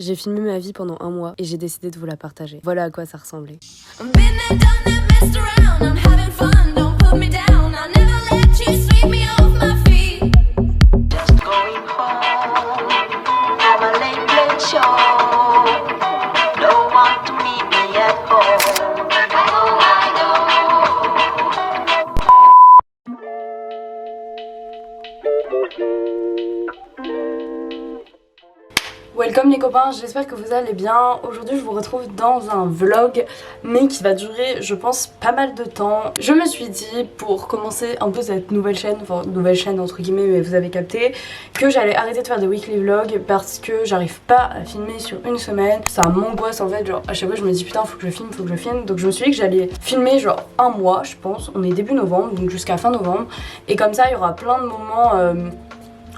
J'ai filmé ma vie pendant un mois et j'ai décidé de vous la partager. Voilà à quoi ça ressemblait. Welcome les copains, j'espère que vous allez bien. Aujourd'hui je vous retrouve dans un vlog mais qui va durer je pense pas mal de temps. Je me suis dit pour commencer un peu cette nouvelle chaîne, enfin nouvelle chaîne entre guillemets mais vous avez capté, que j'allais arrêter de faire des weekly vlogs parce que j'arrive pas à filmer sur une semaine. Ça m'angoisse en fait, genre à chaque fois je me dis putain faut que je filme, faut que je filme. Donc je me suis dit que j'allais filmer genre un mois je pense, on est début novembre donc jusqu'à fin novembre. Et comme ça il y aura plein de moments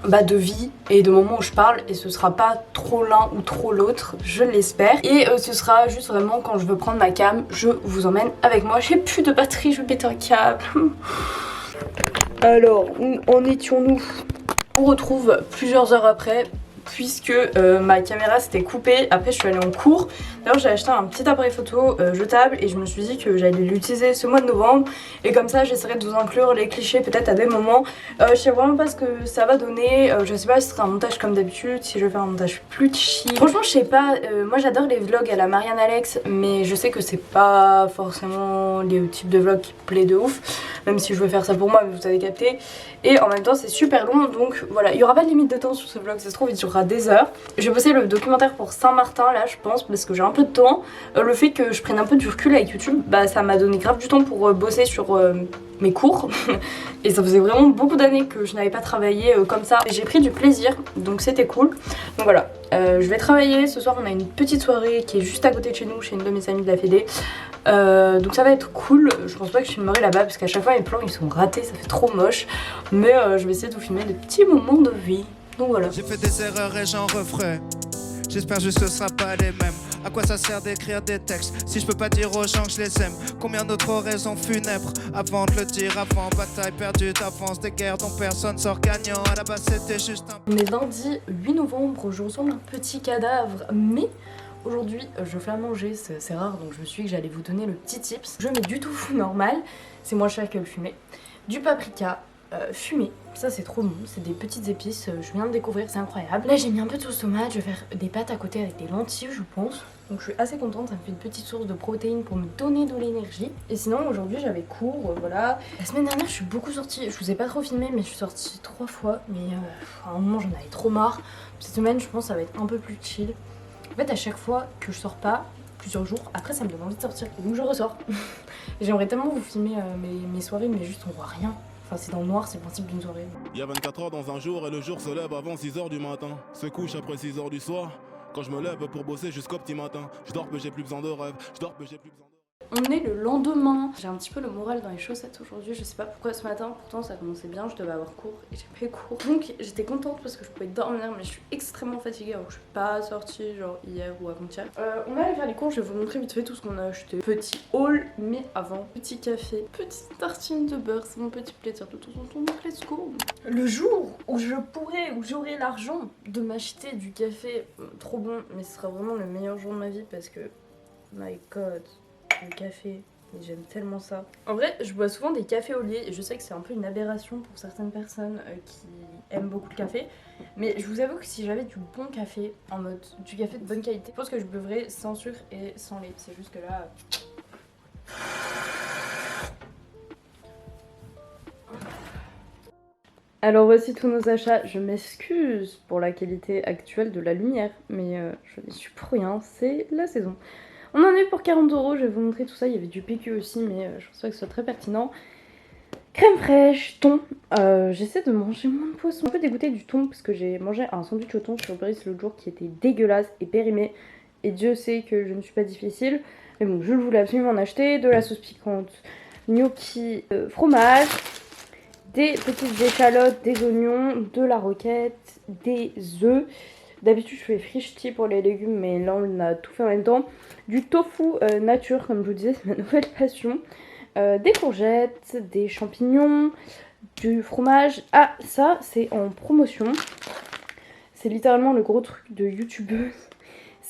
de vie et de moments où je parle et ce sera pas trop l'un ou trop l'autre, je l'espère. Et ce sera juste vraiment quand je veux prendre ma cam, je vous emmène avec moi. J'ai plus de batterie, je vais péter un câble. Alors, où en étions-nous? On retrouve plusieurs heures après puisque ma caméra s'était coupée. Après je suis allée en cours. D'ailleurs j'ai acheté un petit appareil photo jetable et je me suis dit que j'allais l'utiliser ce mois de novembre. Et comme ça j'essaierai de vous inclure les clichés peut-être à des moments. Je sais vraiment pas ce que ça va donner. Je sais pas si ce sera un montage comme d'habitude, si je vais faire un montage plus chill. Franchement je sais pas, moi j'adore les vlogs à la Marianne Alex. Mais je sais que c'est pas forcément les types de vlogs qui plaît de ouf. Même si je veux faire ça pour moi, mais vous avez capté. Et en même temps c'est super long donc voilà, il y aura pas de limite de temps sur ce vlog, ça se trouve il durera des heures. Je vais poster le documentaire pour Saint-Martin là je pense parce que j'ai un peu de temps. Le fait que je prenne un peu du recul avec YouTube, bah ça m'a donné grave du temps pour bosser sur mes cours. Et ça faisait vraiment beaucoup d'années que je n'avais pas travaillé comme ça. J'ai pris du plaisir donc c'était cool. Donc voilà, je vais travailler. Ce soir on a une petite soirée qui est juste à côté de chez nous, chez une de mes amies de la Fédé. Donc ça va être cool. Je pense pas que je filmerai là-bas parce qu'à chaque fois mes plans ils sont ratés, ça fait trop moche. Mais je vais essayer de vous filmer des petits moments de vie. Donc voilà. J'ai fait des erreurs et j'en referai. J'espère juste que ce sera pas les mêmes. À quoi ça sert d'écrire des textes si je peux pas dire aux gens que je les aime? Combien d'autres oraisons funèbres avant de le dire, avant bataille perdue d'avance, des guerres dont personne sort gagnant. À la base c'était juste un... On est lundi 8 novembre, je ressemble à un petit cadavre mais aujourd'hui je fais à manger, c'est rare donc je me suis dit que j'allais vous donner le petit tips. Je mets du tofu normal, c'est moins cher que le fumé, du paprika fumé, ça c'est trop bon, c'est des petites épices, je viens de découvrir, c'est incroyable. Là j'ai mis un peu de sauce tomate, je vais faire des pâtes à côté avec des lentilles je pense. Donc je suis assez contente, ça me fait une petite source de protéines pour me donner de l'énergie. Et sinon aujourd'hui j'avais cours, voilà. La semaine dernière je suis beaucoup sortie, je vous ai pas trop filmé mais je suis sortie 3 fois. Mais à un moment j'en avais trop marre. Cette semaine je pense que ça va être un peu plus chill. En fait à chaque fois que je sors pas, plusieurs jours, après ça me donne envie de sortir. Et donc je ressors. Et j'aimerais tellement vous filmer mes soirées mais juste on voit rien. Enfin c'est dans le noir, c'est le principe d'une soirée. Il y a 24 heures dans un jour et le jour se lève avant 6h du matin. Se couche après 6h du soir. Quand je me lève pour bosser jusqu'au petit matin. Je dors que j'ai plus besoin de rêve. Je dors que j'ai plus besoin de... On est le lendemain. J'ai un petit peu le moral dans les chaussettes aujourd'hui. Je sais pas pourquoi ce matin. Pourtant ça commençait bien. Je devais avoir cours et j'ai pas eu cours. Donc j'étais contente parce que je pouvais dormir. Mais je suis extrêmement fatiguée. Alors je suis pas sortie genre hier ou avant-hier. On va aller faire les cours. Je vais vous montrer vite fait tout ce qu'on a acheté. Petit haul. Mais avant, petit café. Petite tartine de beurre. C'est mon petit plaisir de temps en temps. Donc let's go. Le jour où je pourrais, où j'aurai l'argent de m'acheter du café trop bon. Mais ce sera vraiment le meilleur jour de ma vie parce que... My god. Le café, j'aime tellement ça. En vrai, je bois souvent des cafés au lait et je sais que c'est un peu une aberration pour certaines personnes qui aiment beaucoup le café. Mais je vous avoue que si j'avais du bon café, en mode du café de bonne qualité, je pense que je buvrais sans sucre et sans lait. C'est juste que là... Alors voici tous nos achats. Je m'excuse pour la qualité actuelle de la lumière, mais je n'y suis pour rien, c'est la saison. On en a eu pour 40 €, je vais vous montrer tout ça, il y avait du PQ aussi mais je pense pas que ce soit très pertinent. Crème fraîche, thon, j'essaie de manger moins de poisson. Un peu dégoûtée du thon parce que j'ai mangé un sandwich au thon sur Uber Eats l'autre jour qui était dégueulasse et périmé. Et Dieu sait que je ne suis pas difficile. Mais bon, je voulais absolument en acheter, de la sauce piquante, gnocchi, fromage, des petites échalotes, des oignons, de la roquette, des œufs. D'habitude je fais frichti pour les légumes mais là on a tout fait en même temps. Du tofu nature comme je vous disais, c'est ma nouvelle passion. Des courgettes, des champignons, du fromage. Ah ça c'est en promotion. C'est littéralement le gros truc de youtubeuse.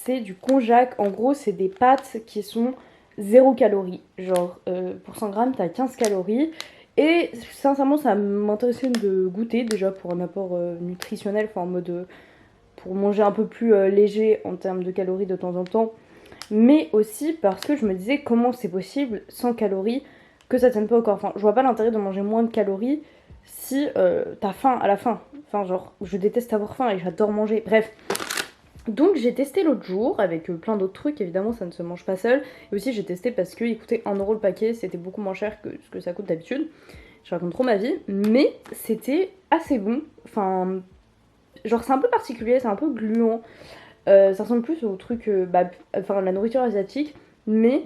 c'est du konjac. En gros, c'est des pâtes qui sont 0 calories. Genre, pour 100 grammes, t'as 15 calories. Et sincèrement, ça m'intéressait de goûter déjà pour un apport nutritionnel, enfin en mode pour manger un peu plus léger en termes de calories de temps en temps. Mais aussi parce que je me disais comment c'est possible, 100 calories, que ça tienne pas au corps. Enfin, je vois pas l'intérêt de manger moins de calories si t'as faim à la fin. Enfin, genre, je déteste avoir faim et j'adore manger. Bref. Donc j'ai testé l'autre jour avec plein d'autres trucs, évidemment ça ne se mange pas seul. Et aussi j'ai testé parce qu'il coûtait 1€ le paquet, c'était beaucoup moins cher que ce que ça coûte d'habitude. Je raconte trop ma vie, mais c'était assez bon. Enfin, genre c'est un peu particulier, c'est un peu gluant. Ça ressemble plus au truc, enfin la nourriture asiatique, mais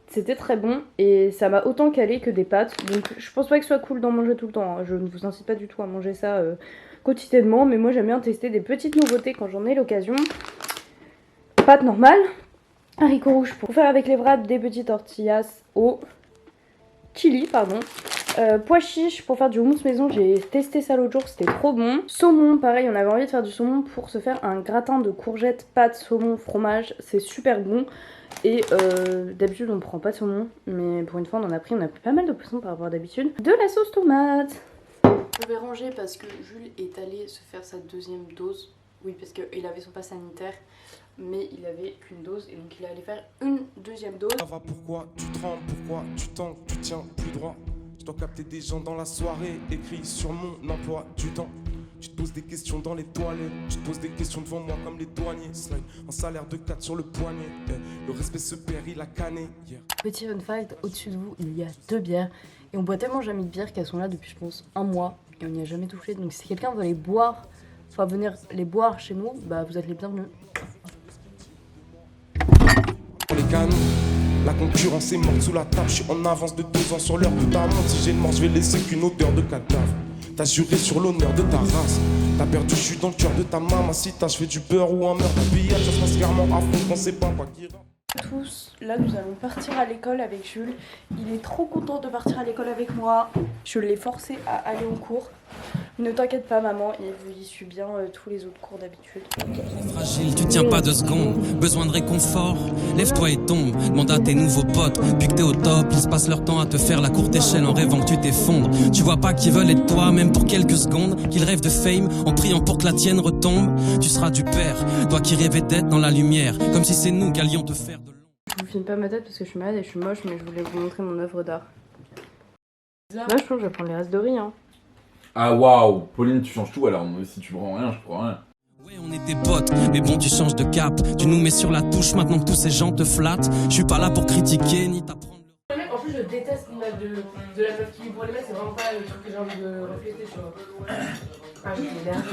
c'était très bon et ça m'a autant calé que des pâtes. Donc je pense pas que ce soit cool d'en manger tout le temps, hein. Je ne vous incite pas du tout à manger ça quotidiennement, mais moi j'aime bien tester des petites nouveautés quand j'en ai l'occasion. Pâtes normales, haricots rouges pour faire avec les wraps, des petites tortillas au chili, pardon. Pois chiches pour faire du houmous maison, j'ai testé ça l'autre jour, c'était trop bon. Saumon, pareil, on avait envie de faire du saumon pour se faire un gratin de courgettes, pâtes, saumon, fromage, c'est super bon. Et d'habitude on prend pas de saumon, mais pour une fois on en a pris pas mal de poissons par rapport à d'habitude. De la sauce tomate. Je vais ranger parce que Jules est allé se faire sa 2e dose. Oui, parce qu'il avait son pass sanitaire, mais il avait qu'une dose et donc il allait faire une 2e dose. Ça va, pourquoi tu trembles, pourquoi tu tangues, tu tiens plus droit. Je dois capter des gens dans la soirée, écrit sur mon emploi du temps. Tu te poses des questions dans les toilettes, tu te poses des questions devant moi comme les douaniers. Slide, un salaire de 4 sur le poignet, le respect se perd, il a canné. Yeah. Petit fun fact, au-dessus de vous, il y a 2 bières. Et on boit tellement jamais de bières qu'elles sont là depuis, je pense, 1 mois. Et on n'y a jamais touché. Donc si quelqu'un veut les boire, enfin venir les boire chez nous, bah vous êtes les bienvenus. Pour les canons, la concurrence est morte sous la table. Je suis en avance de 2 ans sur l'heure de ta montre. Si j'ai une mort, je vais laisser qu'une odeur de cadavre. T'as juré sur l'honneur de ta race. T'as perdu, je suis dans le cœur de ta maman. Si t'as, je fais du beurre ou un meurtre. Habillage, ça se passe clairement à fond qu'on sait pas quoi qui va. Tous, là nous allons partir à l'école avec Jules. Il est trop content de partir à l'école avec moi. Je l'ai forcé à aller en cours. Ne t'inquiète pas maman, il suit bien tous les autres cours d'habitude. Fragile, tu tiens pas 2 secondes, besoin de réconfort. Lève-toi et tombe, demande à tes nouveaux potes. Puis que t'es au top, ils se passent leur temps à te faire la courte échelle en rêvant que tu t'effondres. Tu vois pas qu'ils veulent être toi, même pour quelques secondes. Qu'ils rêvent de fame en priant pour que la tienne retombe. Tu seras du père, toi qui rêvais d'être dans la lumière. Comme si c'est nous qui allions te faire de l'ombre. Je vous filme pas ma tête parce que je suis malade et je suis moche, mais je voulais vous montrer mon œuvre d'art. Là je pense que je vais prendre les restes de riz hein. Ah waouh, Pauline, tu changes tout alors. Si tu prends rien, je prends rien. Ouais, on était potes, mais bon, tu changes de cap. Tu nous mets sur la touche maintenant que tous ces gens te flattent. Je suis pas là pour critiquer ni t'apprendre. En plus, je déteste l'image de la meuf qui pour les mecs, c'est vraiment pas le truc que j'ai envie de refléter, tu vois. Ah, je m'énerve.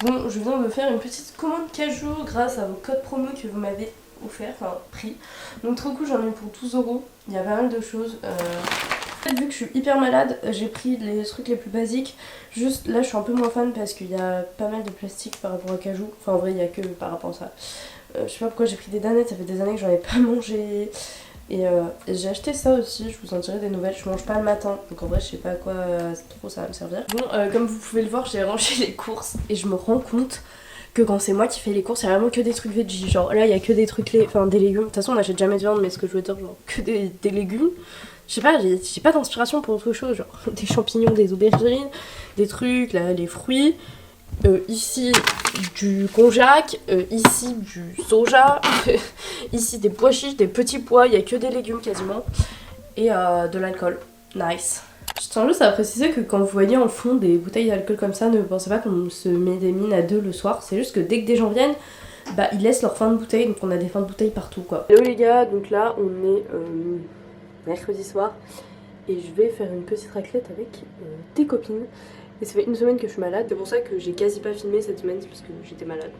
Bon, je viens de faire une petite commande cajou grâce à vos codes promo que vous m'avez offert, enfin pris. Donc trop cool, j'en ai eu pour 12€. Il y a pas mal de choses. En fait, vu que je suis hyper malade, j'ai pris les trucs les plus basiques. Juste là, je suis un peu moins fan parce qu'il y a pas mal de plastique par rapport à cajou. Enfin, en vrai, il y a que par rapport à ça. Je sais pas pourquoi j'ai pris des danettes, ça fait des années que j'en ai pas mangé. Et j'ai acheté ça aussi, je vous en dirai des nouvelles. Je mange pas le matin, donc en vrai, je sais pas à quoi trop ça va me servir. Bon, comme vous pouvez le voir, j'ai rangé les courses et je me rends compte que quand c'est moi qui fais les courses, il y a vraiment que des trucs veggie. Genre là, il y a que des trucs, enfin des légumes. De toute façon, on achète jamais de viande, mais ce que je veux dire, genre que des légumes. Je sais pas, j'ai pas d'inspiration pour autre chose. Genre des champignons, des aubergines, des trucs, là, les fruits. Ici du konjac, ici du soja, ici des pois chiches, des petits pois, il y a que des légumes quasiment. Et de l'alcool. Nice. Je tiens juste à préciser que quand vous voyez en fond des bouteilles d'alcool comme ça, ne pensez pas qu'on se met des mines à 2 le soir. C'est juste que dès que des gens viennent, bah ils laissent leur fin de bouteille, donc on a des fins de bouteille partout quoi. Hello les gars, donc là on est mercredi soir et je vais faire une petite raclette avec tes copines. Et ça fait 1 semaine que je suis malade, c'est pour ça que j'ai quasi pas filmé cette semaine, c'est parce que j'étais malade.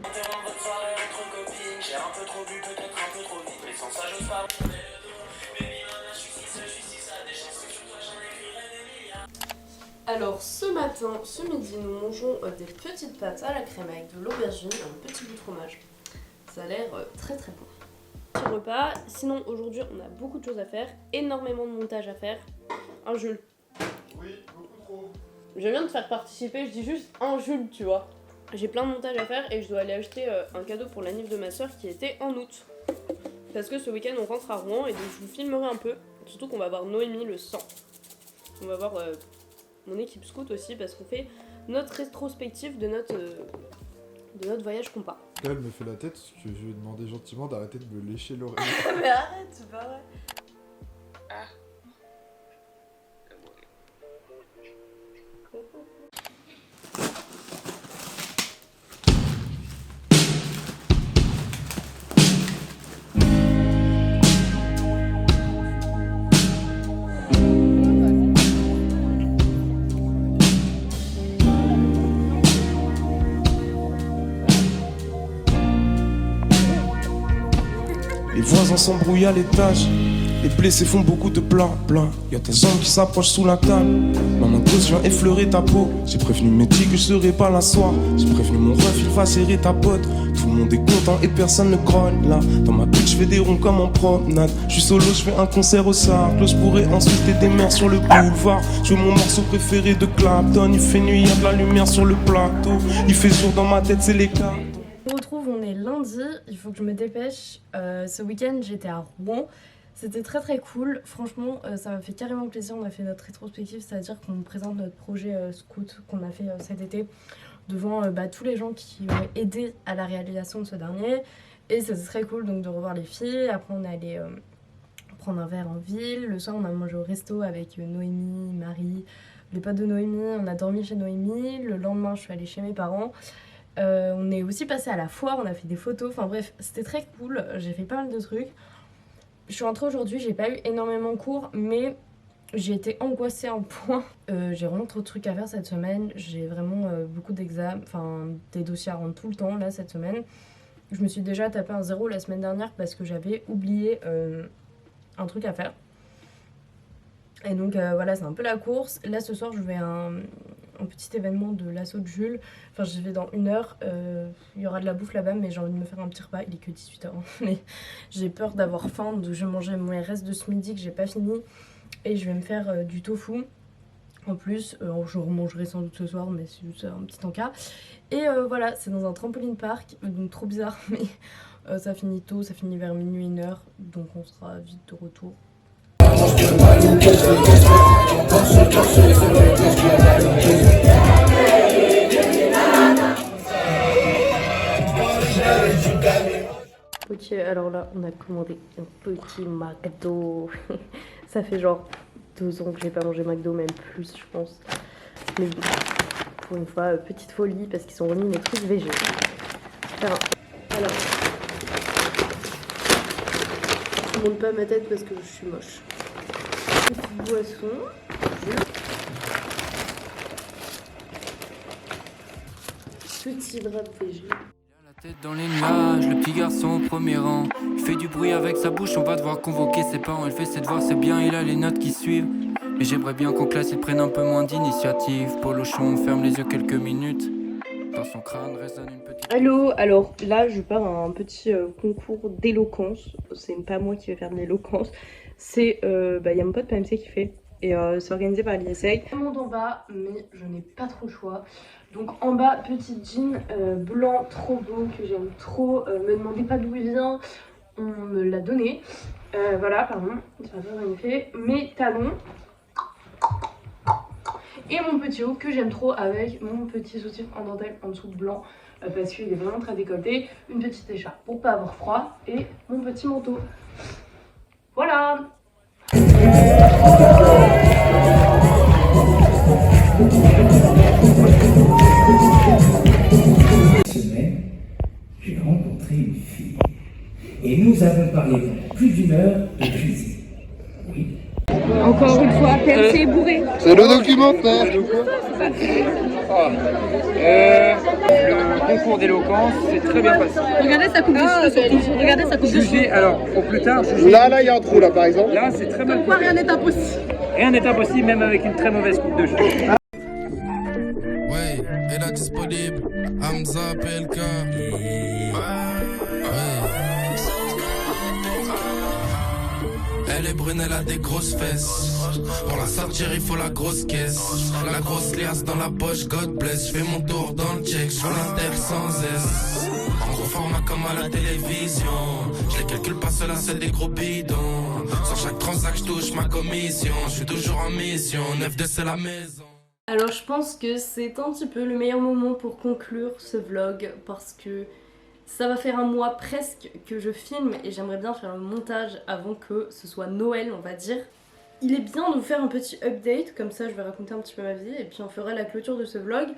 Alors ce matin, ce midi, nous mangeons des petites pâtes à la crème avec de l'aubergine et un petit bout de fromage. Ça a l'air très très bon. petit repas. Sinon, aujourd'hui, on a beaucoup de choses à faire, énormément de montage à faire. Un Jules. Oui, beaucoup trop. Je viens de faire participer, je dis juste un Jules, tu vois. J'ai plein de montage à faire et je dois aller acheter un cadeau pour l'anniv de ma soeur qui était en août. Parce que ce week-end, on rentre à Rouen et donc je vous filmerai un peu. Surtout qu'on va voir Noémie le 100. On va voir mon équipe scout aussi parce qu'on fait notre rétrospective de notre voyage compas. Là, elle me fait la tête parce que je lui ai demandé gentiment d'arrêter de me lécher l'oreille. Mais arrête, c'est pas vrai. Les voisins s'embrouillent à l'étage. Les blessés font beaucoup de blabla. Y'a tes jambes qui s'approchent sous la table. Maman gosse vient effleurer ta peau. J'ai prévenu mes filles que je serai pas là soir. J'ai prévenu mon ref, il va serrer ta pote. Tout le monde est content et personne ne grogne là. Dans ma bulle, je fais des ronds comme en promenade. Je suis solo, je fais un concert au Sarclos. Je pourrais insulter des mères sur le boulevard. Je veux mon morceau préféré de Clapton. Il fait nuit, y'a de la lumière sur le plateau. Il fait jour dans ma tête, c'est les cartes. On se retrouve, on est lundi, il faut que je me dépêche. Ce week-end j'étais à Rouen, c'était très très cool. Franchement ça m'a fait carrément plaisir, on a fait notre rétrospective, c'est-à-dire qu'on présente notre projet scout qu'on a fait cet été devant tous les gens qui ont aidé à la réalisation de ce dernier. Et c'était très cool donc de revoir les filles. Après on est allé prendre un verre en ville, le soir on a mangé au resto avec Noémie, Marie, les potes de Noémie, on a dormi chez Noémie. Le lendemain je suis allée chez mes parents. On est aussi passé à la foire, on a fait des photos, enfin bref, c'était très cool, j'ai fait pas mal de trucs. Je suis rentrée aujourd'hui, j'ai pas eu énormément cours, mais j'ai été angoissée en point. J'ai vraiment trop de trucs à faire cette semaine, j'ai vraiment beaucoup d'examens, enfin des dossiers à rendre tout le temps là cette semaine. Je me suis déjà tapé un 0 la semaine dernière parce que j'avais oublié un truc à faire. Et donc voilà, c'est un peu la course. Là ce soir je vais à un petit événement de l'assaut de Jules. Enfin j'y vais dans 1 heure. Il y aura de la bouffe là-bas mais j'ai envie de me faire un petit repas. Il est que 18h. Mais j'ai peur d'avoir faim. Donc je vais manger mes restes de ce midi que j'ai pas fini. Et je vais me faire du tofu. En plus, je remangerai sans doute ce soir mais c'est juste un petit encas. Et voilà, c'est dans un trampoline park. Donc trop bizarre mais ça finit tôt. Ça finit vers minuit 1h. Donc on sera vite de retour. Ok, alors là on a commandé un petit McDo. Ça fait genre 2 ans que j'ai pas mangé McDo, même plus je pense. Mais bon, pour une fois, petite folie parce qu'ils ont remis mes trucs végés. Alors, je monte pas ma tête parce que je suis moche. Petite boisson. Petit wrap végé. La tête dans les nuages, le petit garçon au premier rang. Il fait du bruit avec sa bouche, on va devoir convoquer ses parents. Il fait ses devoirs, c'est bien, il a les notes qui suivent. Mais j'aimerais bien qu'en classe il prenne un peu moins d'initiative. Polochon ferme les yeux quelques minutes. Dans son crâne résonne une petite... Allô, alors là je pars à un petit concours d'éloquence. C'est pas moi qui vais faire de l'éloquence. C'est, y a mon pote PMC qui fait. Et c'est organisé par l'ISEG. Je monte en bas, mais je n'ai pas trop le choix. Donc en bas, petit jean blanc trop beau que j'aime trop. Me demandez pas d'où il vient, on me l'a donné. Voilà, pardon, c'est pas très bien fait. Mes talons. Et mon petit haut que j'aime trop avec mon petit soutif en dentelle en dessous de blanc. Parce qu'il est vraiment très décolleté. Une petite écharpe pour pas avoir froid. Et mon petit manteau. Voilà. Semaine, j'ai rencontré une fille et nous avons parlé pendant plus d'1 heure de cuisine. Oui. Encore une fois, PMC est bourré. C'est le documentaire. Le concours d'éloquence s'est très bien passé. Regardez sa coupe de cheveux surtout. Regardez sa coupe de cheveux. Alors, au plus tard, jugez. Là, il y a un trou là par exemple. Là, c'est très mal. Pourquoi rien n'est impossible? Rien n'est impossible, même avec une très mauvaise coupe de cheveux. Ouais, elle est disponible. Hamza PLK. Ouais. jeune, elle a des grosses fesses. Pour la sortir, il faut la grosse caisse. La grosse liasse dans la poche, God bless. Je fais mon tour dans le check, je vois l'inter sans S. En gros format comme à la télévision. Je les calcule pas seul, c'est des gros bidons. Sur chaque transaction, je touche ma commission. Je suis toujours en mission, 9-2 c'est la maison. Alors je pense que c'est un petit peu le meilleur moment pour conclure ce vlog parce que ça va faire un mois presque que je filme et j'aimerais bien faire le montage avant que ce soit Noël, on va dire. Il est bien de vous faire un petit update, comme ça je vais raconter un petit peu ma vie et puis on fera la clôture de ce vlog.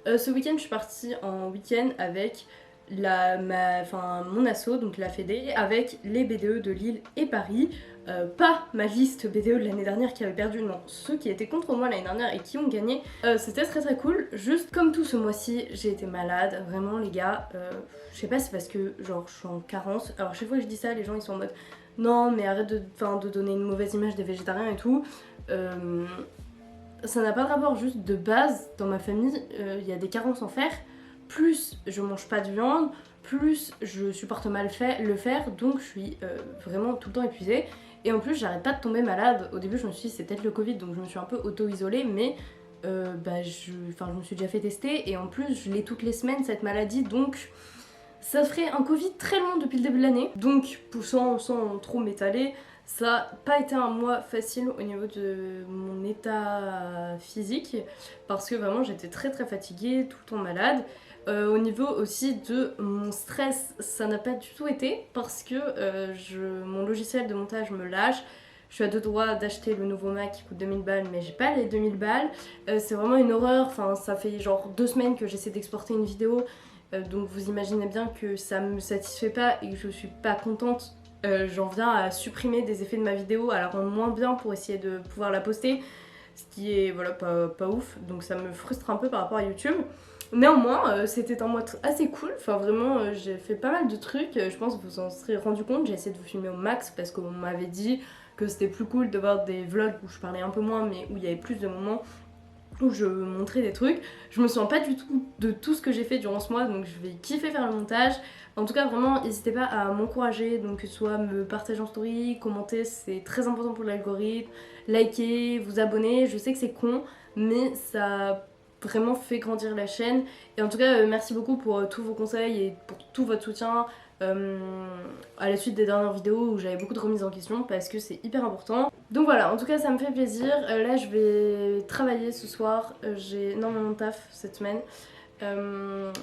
Ce week-end je suis partie en week-end avec mon asso, donc la Fédé, avec les BDE de Lille et Paris. Pas ma liste BDE de l'année dernière qui avait perdu, non, ceux qui étaient contre moi l'année dernière et qui ont gagné. C'était très très cool, juste comme tout ce mois-ci, j'ai été malade, vraiment les gars, je sais pas, c'est parce que genre je suis en carence. Alors chaque fois que je dis ça, les gens ils sont en mode non mais arrête de donner une mauvaise image des végétariens et tout. Ça n'a pas de rapport, juste de base, dans ma famille, il y a des carences en fer. Plus je mange pas de viande, plus je supporte mal le fer, donc je suis vraiment tout le temps épuisée. Et en plus j'arrête pas de tomber malade. Au début je me suis dit c'est peut-être le Covid, donc je me suis un peu auto-isolée, mais je me suis déjà fait tester et en plus je l'ai toutes les semaines cette maladie, donc ça ferait un Covid très long depuis le début de l'année. Donc sans trop m'étaler, ça n'a pas été un mois facile au niveau de mon état physique parce que vraiment j'étais très très fatiguée, tout le temps malade. Au niveau aussi de mon stress, ça n'a pas du tout été parce que mon logiciel de montage me lâche. Je suis à deux doigts d'acheter le nouveau Mac qui coûte 2000 balles mais j'ai pas les 2000 balles. C'est vraiment une horreur, enfin ça fait genre 2 semaines que j'essaie d'exporter une vidéo. Donc vous imaginez bien que ça me satisfait pas et que je suis pas contente. J'en viens à supprimer des effets de ma vidéo, à la rendre moins bien pour essayer de pouvoir la poster. Ce qui est voilà, pas ouf, donc ça me frustre un peu par rapport à YouTube. Néanmoins, c'était un mois assez cool, enfin vraiment j'ai fait pas mal de trucs, je pense que vous en serez rendu compte, j'ai essayé de vous filmer au max parce qu'on m'avait dit que c'était plus cool de voir des vlogs où je parlais un peu moins mais où il y avait plus de moments où je montrais des trucs. Je me souviens pas du tout de tout ce que j'ai fait durant ce mois, donc je vais kiffer faire le montage. En tout cas vraiment n'hésitez pas à m'encourager, donc que ce soit me partager en story, commenter, c'est très important pour l'algorithme, liker, vous abonner, je sais que c'est con mais ça vraiment fait grandir la chaîne. Et en tout cas merci beaucoup pour tous vos conseils et pour tout votre soutien à la suite des dernières vidéos où j'avais beaucoup de remises en question parce que c'est hyper important. Donc voilà, en tout cas ça me fait plaisir. Là je vais travailler ce soir, j'ai énormément de taf cette semaine.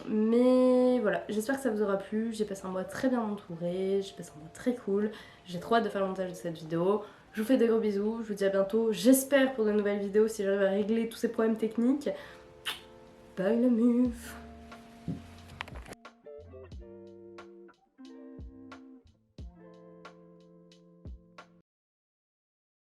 Mais voilà, j'espère que ça vous aura plu. J'ai passé un mois très bien entouré, j'ai passé un mois très cool. J'ai trop hâte de faire le montage de cette vidéo. Je vous fais des gros bisous, je vous dis à bientôt. J'espère pour de nouvelles vidéos si j'arrive à régler tous ces problèmes techniques. Bye la muf.